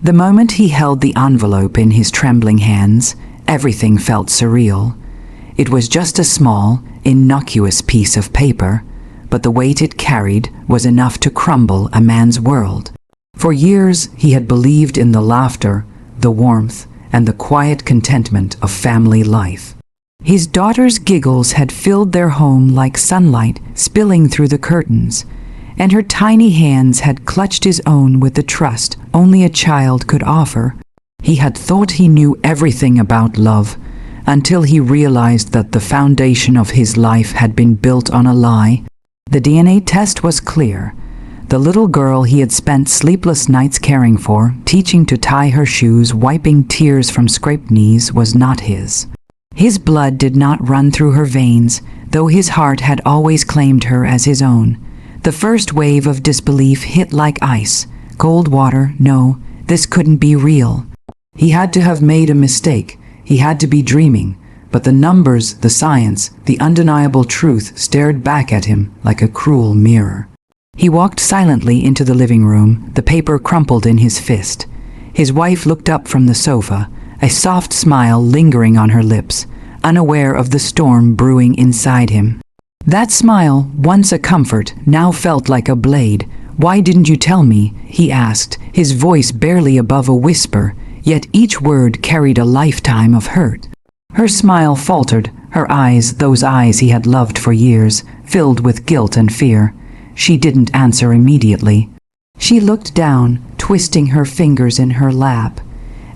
The moment he held the envelope in his trembling hands, everything felt surreal. It was just a small, innocuous piece of paper, but the weight it carried was enough to crumble a man's world. For years he had believed in the laughter, the warmth, and the quiet contentment of family life. His daughter's giggles had filled their home like sunlight spilling through the curtains, and her tiny hands had clutched his own with the trust only a child could offer. He had thought he knew everything about love, until he realized that the foundation of his life had been built on a lie. The DNA test was clear. The little girl he had spent sleepless nights caring for, teaching to tie her shoes, wiping tears from scraped knees, was not his. His blood did not run through her veins, though his heart had always claimed her as his own. The first wave of disbelief hit like ice. Cold water, no, this couldn't be real. He had to have made a mistake. He had to be dreaming. But the numbers, the science, the undeniable truth stared back at him like a cruel mirror. He walked silently into the living room, the paper crumpled in his fist. His wife looked up from the sofa, a soft smile lingering on her lips, unaware of the storm brewing inside him. That smile, once a comfort, now felt like a blade. "Why didn't you tell me?" he asked, his voice barely above a whisper, yet each word carried a lifetime of hurt. Her smile faltered, her eyes, those eyes he had loved for years, filled with guilt and fear. She didn't answer immediately. She looked down, twisting her fingers in her lap,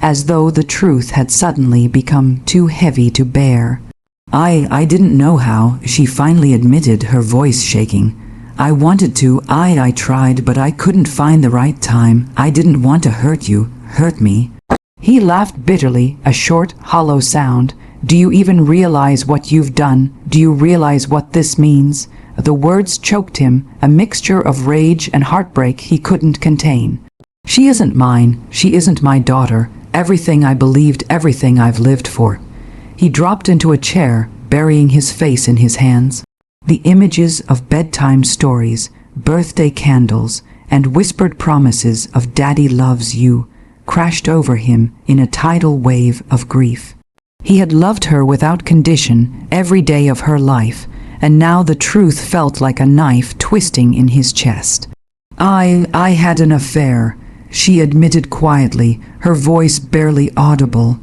as though the truth had suddenly become too heavy to bear. I didn't know how," she finally admitted, her voice shaking. "I wanted to, I tried, but I couldn't find the right time. I didn't want to hurt you, hurt me." He laughed bitterly, a short, hollow sound. "Do you even realize what you've done? Do you realize what this means?" The words choked him, a mixture of rage and heartbreak he couldn't contain. "She isn't mine. She isn't my daughter. Everything I believed, everything I've lived for." He dropped into a chair, burying his face in his hands. The images of bedtime stories, birthday candles, and whispered promises of "Daddy loves you" crashed over him in a tidal wave of grief. He had loved her without condition every day of her life, and now the truth felt like a knife twisting in his chest. I had an affair," she admitted quietly, her voice barely audible.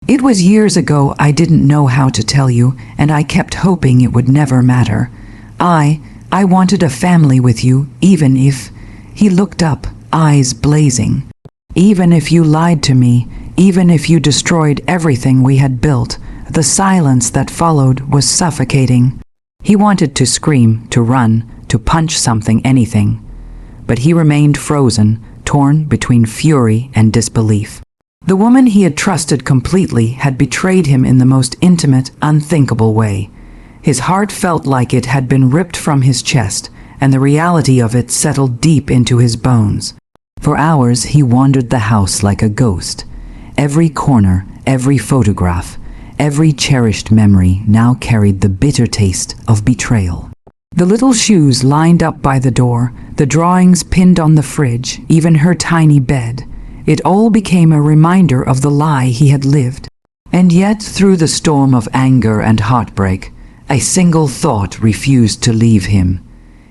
"It was years ago. I didn't know how to tell you, and I kept hoping it would never matter. I wanted a family with you, even if—" He looked up, eyes blazing. "Even if you lied to me, even if you destroyed everything we had built." The silence that followed was suffocating. He wanted to scream, to run, to punch something, anything. But he remained frozen, torn between fury and disbelief. The woman he had trusted completely had betrayed him in the most intimate, unthinkable way. His heart felt like it had been ripped from his chest, and the reality of it settled deep into his bones. For hours he wandered the house like a ghost. Every corner, every photograph, every cherished memory now carried the bitter taste of betrayal. The little shoes lined up by the door, the drawings pinned on the fridge, even her tiny bed. It all became a reminder of the lie he had lived. And yet, through the storm of anger and heartbreak, a single thought refused to leave him.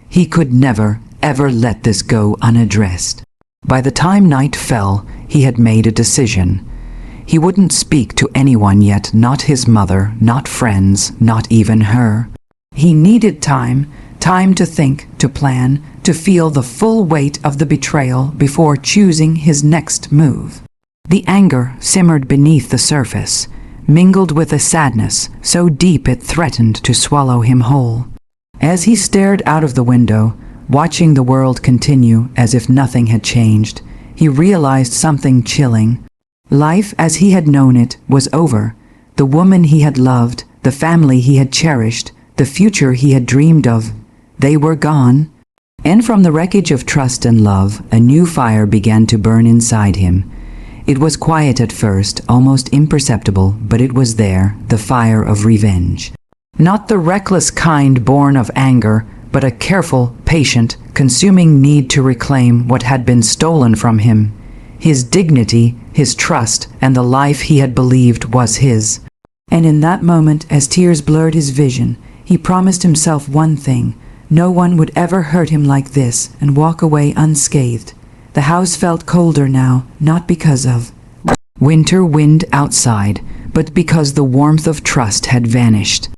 He could never, ever let this go unaddressed. By the time night fell, he had made a decision. He wouldn't speak to anyone yet, not his mother, not friends, not even her. He needed time to think, to plan, to feel the full weight of the betrayal before choosing his next move. The anger simmered beneath the surface, mingled with a sadness so deep it threatened to swallow him whole. As he stared out of the window, watching the world continue as if nothing had changed, he realized something chilling. Life as he had known it was over. The woman he had loved, the family he had cherished, the future he had dreamed of, they were gone. And from the wreckage of trust and love, a new fire began to burn inside him. It was quiet at first, almost imperceptible, but it was there, the fire of revenge. Not the reckless kind born of anger, but a careful, patient, consuming need to reclaim what had been stolen from him. his dignity, his trust, and the life he had believed was his. And in that moment, as tears blurred his vision, he promised himself one thing: no one would ever hurt him like this and walk away unscathed. The house felt colder now, not because of winter wind outside, but because the warmth of trust had vanished.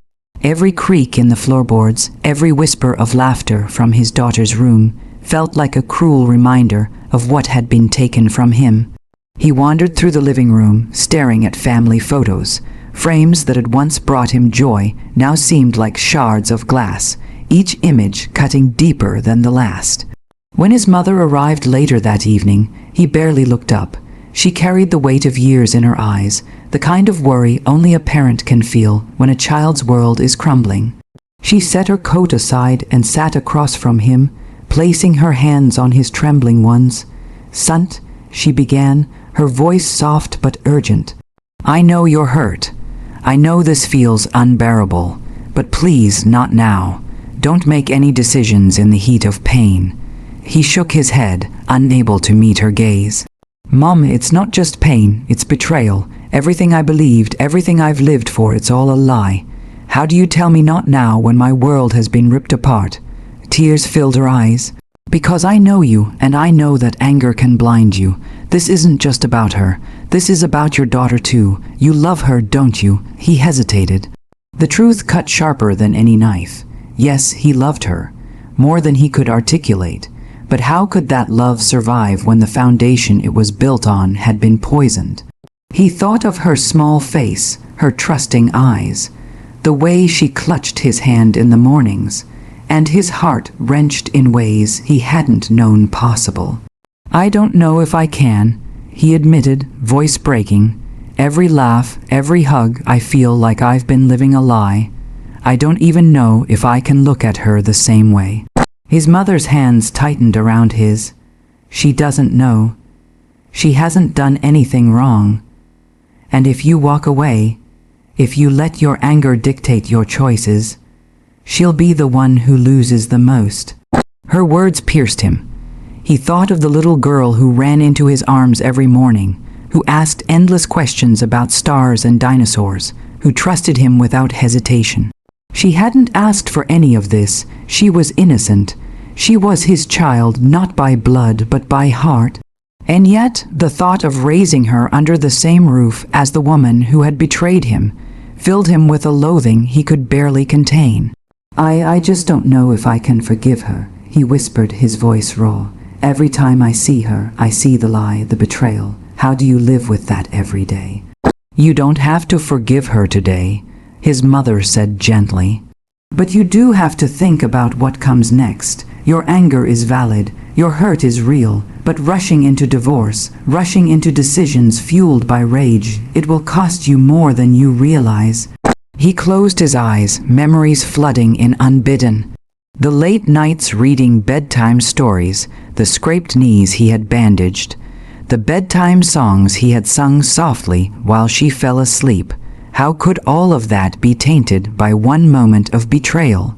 Every creak in the floorboards, every whisper of laughter from his daughter's room, felt like a cruel reminder of what had been taken from him. He wandered through the living room, staring at family photos. Frames that had once brought him joy now seemed like shards of glass, each image cutting deeper than the last. When his mother arrived later that evening, he barely looked up. She carried the weight of years in her eyes, the kind of worry only a parent can feel when a child's world is crumbling. She set her coat aside and sat across from him, placing her hands on his trembling ones. "Sant," she began, her voice soft but urgent. "I know you're hurt. I know this feels unbearable, but please, not now. Don't make any decisions in the heat of pain." He shook his head, unable to meet her gaze. "Mom, it's not just pain, it's betrayal. Everything I believed, everything I've lived for, it's all a lie. How do you tell me not now when my world has been ripped apart?" Tears filled her eyes. "Because I know you, and I know that anger can blind you. This isn't just about her. This is about your daughter too. You love her, don't you?" He hesitated. The truth cut sharper than any knife. Yes, he loved her, more than he could articulate. But how could that love survive when the foundation it was built on had been poisoned? He thought of her small face, her trusting eyes, the way she clutched his hand in the mornings, and his heart wrenched in ways he hadn't known possible. "I don't know if I can," he admitted, voice breaking. "Every laugh, every hug, I feel like I've been living a lie. I don't even know if I can look at her the same way." His mother's hands tightened around his. "She doesn't know. She hasn't done anything wrong. And if you walk away, if you let your anger dictate your choices, she'll be the one who loses the most." Her words pierced him. He thought of the little girl who ran into his arms every morning, who asked endless questions about stars and dinosaurs, who trusted him without hesitation. She hadn't asked for any of this. She was innocent. She was his child, not by blood, but by heart. And yet, the thought of raising her under the same roof as the woman who had betrayed him filled him with a loathing he could barely contain. I just don't know if I can forgive her," he whispered, his voice raw. "Every time I see her, I see the lie, the betrayal. How do you live with that every day?" "You don't have to forgive her today," his mother said gently. "But you do have to think about what comes next. Your anger is valid, your hurt is real, but rushing into divorce, rushing into decisions fueled by rage, it will cost you more than you realize." He closed his eyes, memories flooding in unbidden. The late nights reading bedtime stories, the scraped knees he had bandaged, the bedtime songs he had sung softly while she fell asleep. How could all of that be tainted by one moment of betrayal?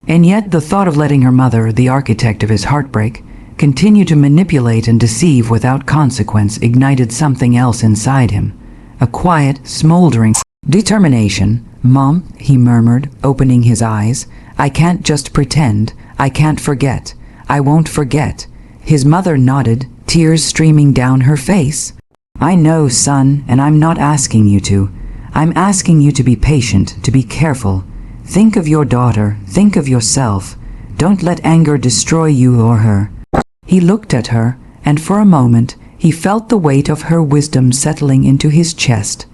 And yet the thought of letting her mother, the architect of his heartbreak, continue to manipulate and deceive without consequence ignited something else inside him. A quiet, smoldering determination. "Mom," he murmured, opening his eyes, "I can't just pretend. I can't forget. I won't forget." His mother nodded, tears streaming down her face. "I know, son, and I'm not asking you to. I'm asking you to be patient, to be careful. Think of your daughter, think of yourself. Don't let anger destroy you or her." He looked at her, and for a moment he felt the weight of her wisdom settling into his chest.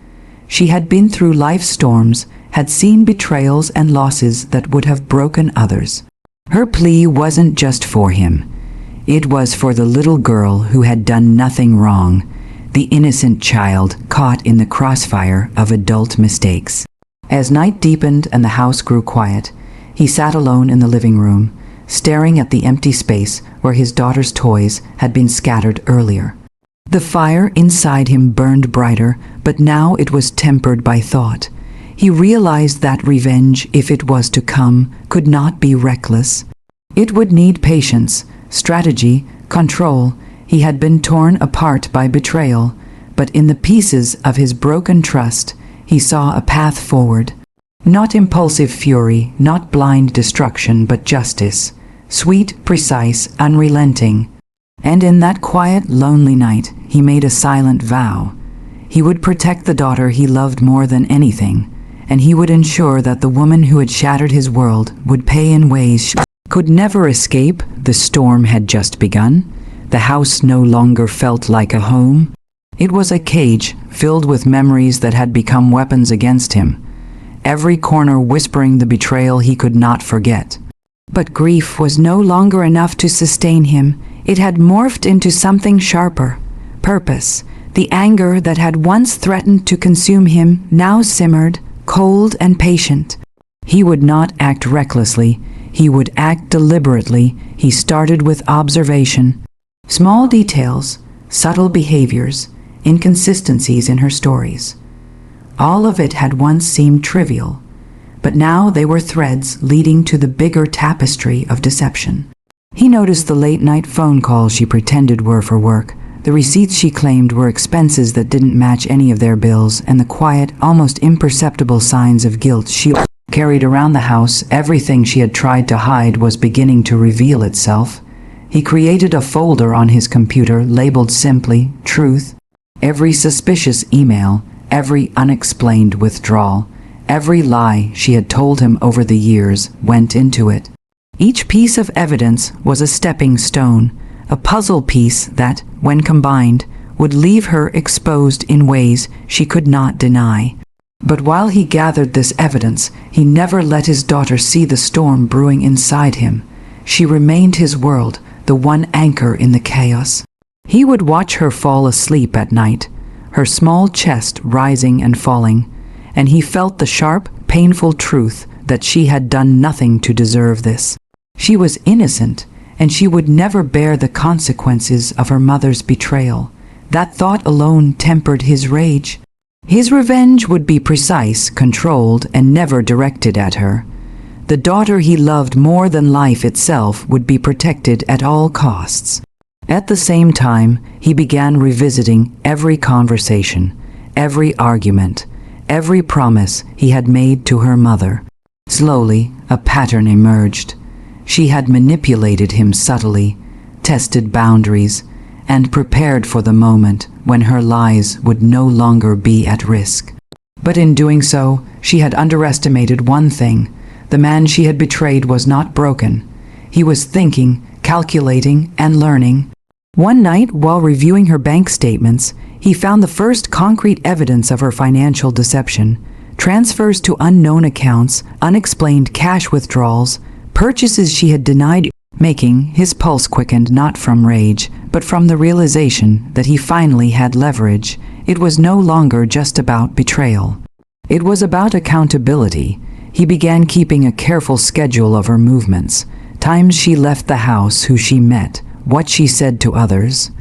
She had been through life's storms, had seen betrayals and losses that would have broken others. Her plea wasn't just for him. It was for the little girl who had done nothing wrong, the innocent child caught in the crossfire of adult mistakes. As night deepened and the house grew quiet, he sat alone in the living room, staring at the empty space where his daughter's toys had been scattered earlier. The fire inside him burned brighter, but now it was tempered by thought. He realized that revenge, if it was to come, could not be reckless. It would need patience, strategy, control. He had been torn apart by betrayal, but in the pieces of his broken trust, he saw a path forward. Not impulsive fury, not blind destruction, but justice. Sweet, precise, unrelenting. And in that quiet, lonely night, he made a silent vow. He would protect the daughter he loved more than anything, and he would ensure that the woman who had shattered his world would pay in ways she could never escape. The storm had just begun. The house no longer felt like a home. It was a cage filled with memories that had become weapons against him, every corner whispering the betrayal he could not forget. But grief was no longer enough to sustain him. It had morphed into something sharper. Purpose. The anger that had once threatened to consume him now simmered, cold and patient. He would not act recklessly. He would act deliberately. He started with observation. Small details, subtle behaviors, inconsistencies in her stories. All of it had once seemed trivial, but now they were threads leading to the bigger tapestry of deception. He noticed the late-night phone calls she pretended were for work, the receipts she claimed were expenses that didn't match any of their bills, and the quiet, almost imperceptible signs of guilt she carried around the house. Everything she had tried to hide was beginning to reveal itself. He created a folder on his computer labeled simply Truth. Every suspicious email, every unexplained withdrawal, every lie she had told him over the years went into it. Each piece of evidence was a stepping stone, a puzzle piece that, when combined, would leave her exposed in ways she could not deny. But while he gathered this evidence, he never let his daughter see the storm brewing inside him. She remained his world, the one anchor in the chaos. He would watch her fall asleep at night, her small chest rising and falling, and he felt the sharp, painful truth that she had done nothing to deserve this. She was innocent, and she would never bear the consequences of her mother's betrayal. That thought alone tempered his rage. His revenge would be precise, controlled, and never directed at her. The daughter he loved more than life itself would be protected at all costs. At the same time, he began revisiting every conversation, every argument, every promise he had made to her mother. Slowly, a pattern emerged. She had manipulated him subtly, tested boundaries, and prepared for the moment when her lies would no longer be at risk. But in doing so, she had underestimated one thing. The man she had betrayed was not broken. He was thinking, calculating, and learning. One night, while reviewing her bank statements, he found the first concrete evidence of her financial deception. Transfers to unknown accounts, unexplained cash withdrawals, purchases she had denied making. His pulse quickened not from rage, but from the realization that he finally had leverage. It was no longer just about betrayal. It was about accountability. He began keeping a careful schedule of her movements, times she left the house, who she met, what she said to others.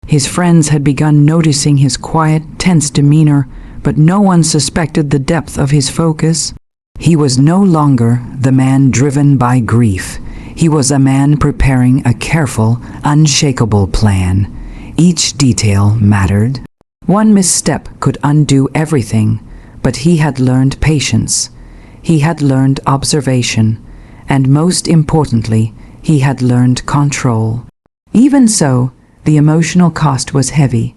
His friends had begun noticing his quiet, tense demeanor, but no one suspected the depth of his focus. He was no longer the man driven by grief. He was a man preparing a careful, unshakable plan. Each detail mattered. One misstep could undo everything, but he had learned patience. He had learned observation, and most importantly, he had learned control. Even so, the emotional cost was heavy.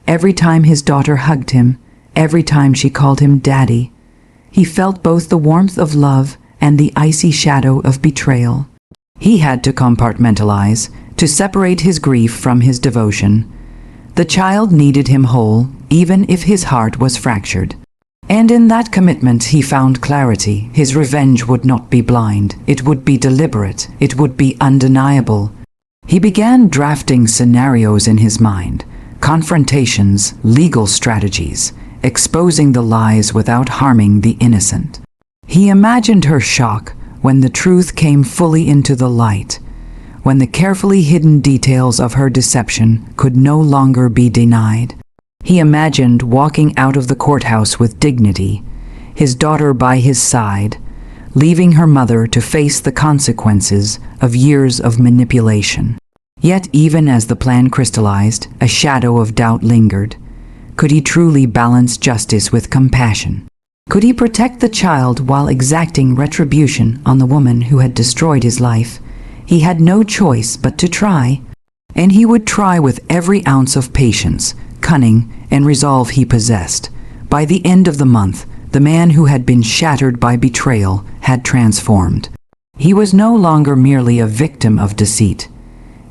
Every time his daughter hugged him, every time she called him daddy, he felt both the warmth of love and the icy shadow of betrayal. He had to compartmentalize, to separate his grief from his devotion. The child needed him whole, even if his heart was fractured. And in that commitment he found clarity. His revenge would not be blind. It would be deliberate. It would be undeniable. He began drafting scenarios in his mind, confrontations, legal strategies, exposing the lies without harming the innocent. He imagined her shock when the truth came fully into the light, when the carefully hidden details of her deception could no longer be denied. He imagined walking out of the courthouse with dignity, his daughter by his side, leaving her mother to face the consequences of years of manipulation. Yet even as the plan crystallized, a shadow of doubt lingered. Could he truly balance justice with compassion? Could he protect the child while exacting retribution on the woman who had destroyed his life? He had no choice but to try, and he would try with every ounce of patience, cunning, and resolve he possessed. By the end of the month, the man who had been shattered by betrayal had transformed. He was no longer merely a victim of deceit.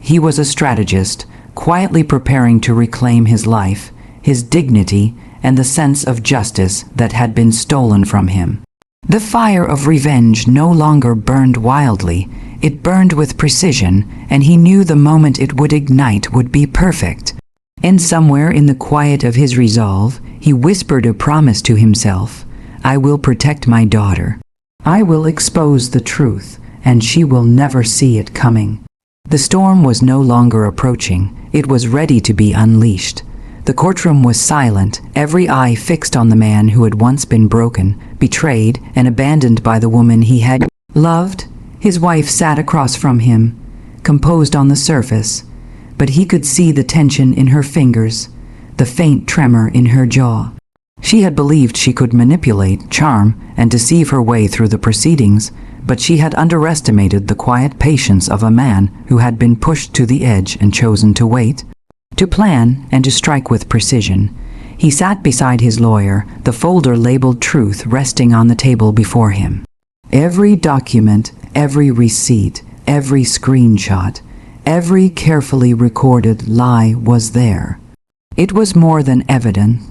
He was a strategist, quietly preparing to reclaim his life, his dignity, and the sense of justice that had been stolen from him. The fire of revenge no longer burned wildly, it burned with precision, and he knew the moment it would ignite would be perfect. And somewhere in the quiet of his resolve, he whispered a promise to himself: "I will protect my daughter. I will expose the truth, and she will never see it coming." The storm was no longer approaching, it was ready to be unleashed. The courtroom was silent, every eye fixed on the man who had once been broken, betrayed, and abandoned by the woman he had loved. His wife sat across from him, composed on the surface, but he could see the tension in her fingers, the faint tremor in her jaw. She had believed she could manipulate, charm, and deceive her way through the proceedings, but she had underestimated the quiet patience of a man who had been pushed to the edge and chosen to wait, to plan, and to strike with precision. He sat beside his lawyer, the folder labeled Truth resting on the table before him. Every document, every receipt, every screenshot, every carefully recorded lie was there. It was more than evidence.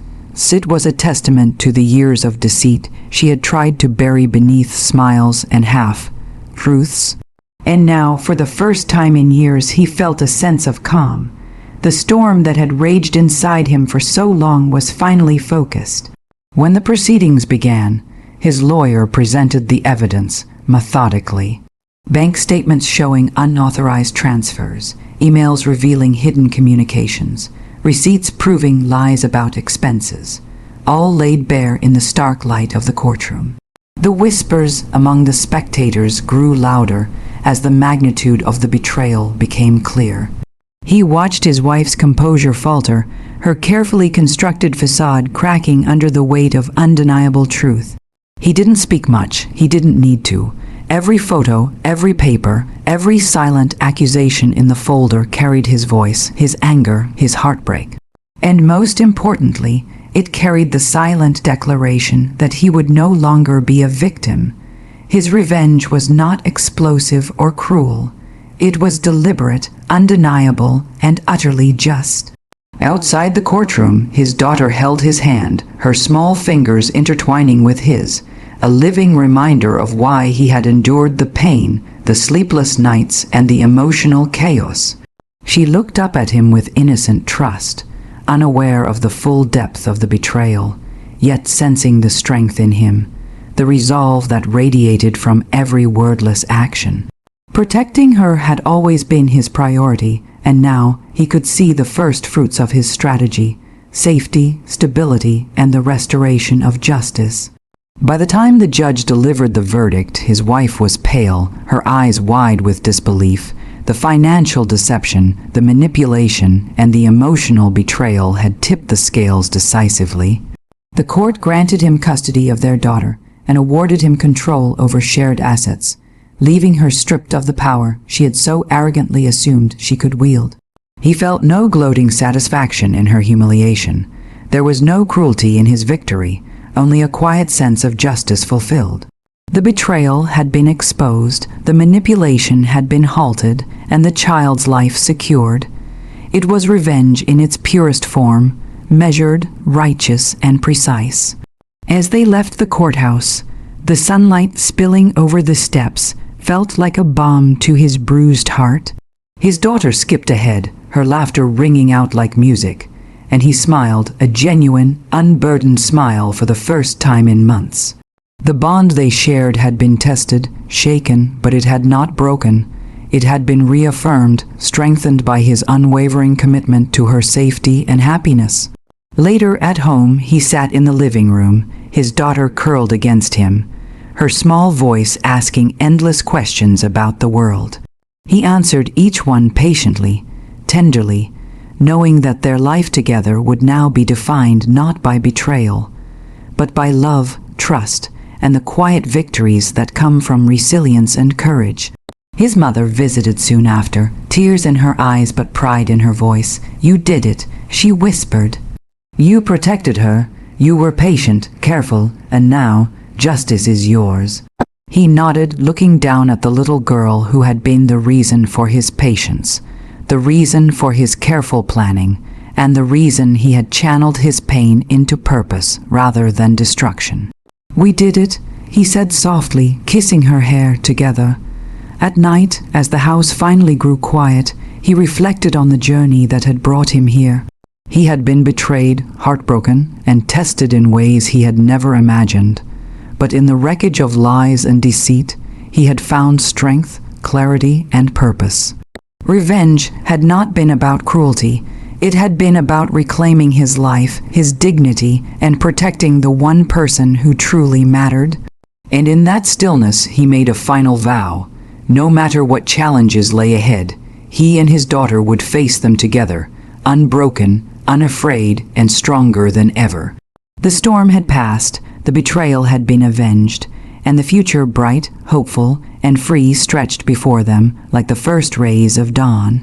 It was a testament to the years of deceit she had tried to bury beneath smiles and half-truths. And now, for the first time in years, he felt a sense of calm. The storm that had raged inside him for so long was finally focused. When the proceedings began, his lawyer presented the evidence methodically. Bank statements showing unauthorized transfers, emails revealing hidden communications, receipts proving lies about expenses, all laid bare in the stark light of the courtroom. The whispers among the spectators grew louder as the magnitude of the betrayal became clear. He watched his wife's composure falter, her carefully constructed facade cracking under the weight of undeniable truth. He didn't speak much, he didn't need to. Every photo, every paper, every silent accusation in the folder carried his voice, his anger, his heartbreak. And most importantly, it carried the silent declaration that he would no longer be a victim. His revenge was not explosive or cruel. It was deliberate, undeniable, and utterly just. Outside the courtroom, his daughter held his hand, her small fingers intertwining with his, a living reminder of why he had endured the pain, the sleepless nights, and the emotional chaos. She looked up at him with innocent trust, unaware of the full depth of the betrayal, yet sensing the strength in him, the resolve that radiated from every wordless action. Protecting her had always been his priority, and now he could see the first fruits of his strategy: safety, stability, and the restoration of justice. By the time the judge delivered the verdict, his wife was pale, her eyes wide with disbelief. The financial deception, the manipulation, and the emotional betrayal had tipped the scales decisively. The court granted him custody of their daughter and awarded him control over shared assets, leaving her stripped of the power she had so arrogantly assumed she could wield. He felt no gloating satisfaction in her humiliation. There was no cruelty in his victory, only a quiet sense of justice fulfilled. The betrayal had been exposed, the manipulation had been halted, and the child's life secured. It was revenge in its purest form, measured, righteous, and precise. As they left the courthouse, the sunlight spilling over the steps felt like a balm to his bruised heart. His daughter skipped ahead, her laughter ringing out like music, and he smiled, a genuine, unburdened smile for the first time in months. The bond they shared had been tested, shaken, but it had not broken. It had been reaffirmed, strengthened by his unwavering commitment to her safety and happiness. Later at home, he sat in the living room, his daughter curled against him, her small voice asking endless questions about the world. He answered each one patiently, tenderly, knowing that their life together would now be defined not by betrayal, but by love, trust, and the quiet victories that come from resilience and courage. His mother visited soon after, tears in her eyes but pride in her voice. "You did it," she whispered. "You protected her. You were patient, careful, and now justice is yours." He nodded, looking down at the little girl who had been the reason for his patience, the reason for his careful planning, and the reason he had channeled his pain into purpose rather than destruction. "We did it," he said softly, kissing her hair together. At night, as the house finally grew quiet, he reflected on the journey that had brought him here. He had been betrayed, heartbroken, and tested in ways he had never imagined. But in the wreckage of lies and deceit, he had found strength, clarity, and purpose. Revenge had not been about cruelty. It had been about reclaiming his life, his dignity, and protecting the one person who truly mattered. And in that stillness, he made a final vow. No matter what challenges lay ahead, he and his daughter would face them together, unbroken, unafraid, and stronger than ever. The storm had passed, the betrayal had been avenged, and the future bright, hopeful, and free stretched before them like the first rays of dawn.